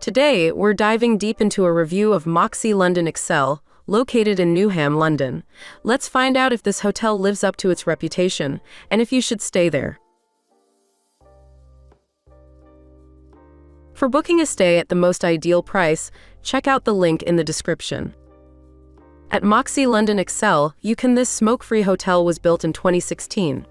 Today, we're diving deep into a review of Moxy London Excel, located in Newham, London. Let's find out if this hotel lives up to its reputation, and if you should stay there. For booking a stay at the most ideal price, check out the link in the description. At Moxy London Excel, this smoke-free hotel was built in 2016.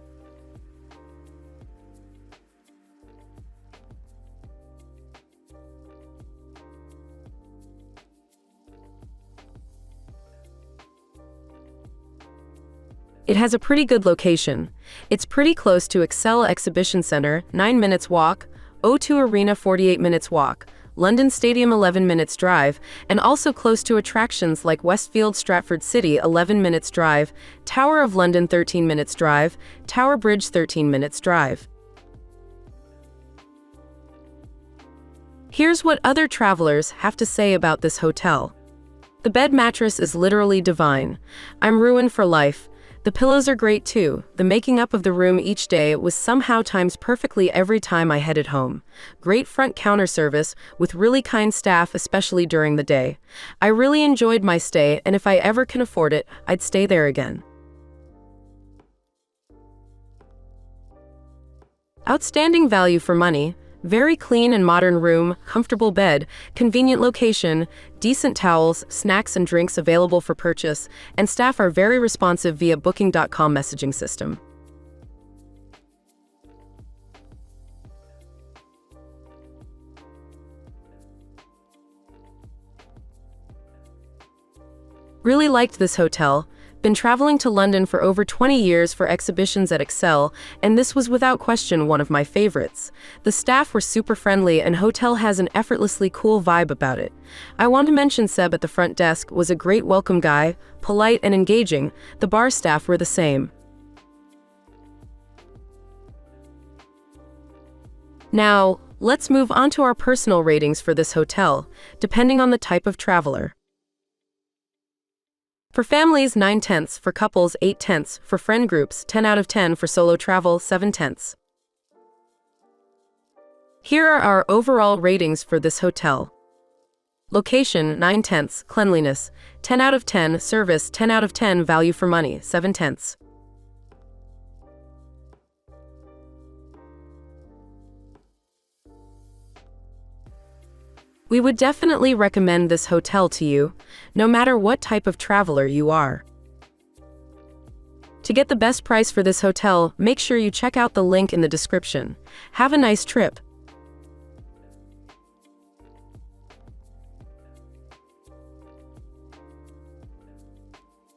It has a pretty good location. It's pretty close to Excel Exhibition Centre, 9 minutes walk, O2 Arena 48 minutes walk, London Stadium 11 minutes drive, and also close to attractions like Westfield Stratford City 11 minutes drive, Tower of London 13 minutes drive, Tower Bridge 13 minutes drive. Here's what other travelers have to say about this hotel. The bed mattress is literally divine. I'm ruined for life. The pillows are great too. The making up of the room each day was somehow times perfectly every time I headed home. Great front counter service with really kind staff, especially during the day. I really enjoyed my stay, and if I ever can afford it, I'd stay there again. Outstanding value for money. Very clean and modern room, comfortable bed, convenient location, decent towels, snacks and drinks available for purchase, and staff are very responsive via Booking.com messaging system. Really liked this hotel. Been traveling to London for over 20 years for exhibitions at Excel, and this was without question one of my favorites. The staff were super friendly and hotel has an effortlessly cool vibe about it. I want to mention Seb at the front desk was a great welcome guy, polite and engaging. The bar staff were the same. Now, let's move on to our personal ratings for this hotel, depending on the type of traveler. For families, 9/10, for couples, 8/10, for friend groups, 10 out of 10, for solo travel, 7/10. Here are our overall ratings for this hotel. Location, 9/10, cleanliness, 10 out of 10, service, 10 out of 10, value for money, 7/10. We would definitely recommend this hotel to you, no matter what type of traveler you are. To get the best price for this hotel, make sure you check out the link in the description. Have a nice trip.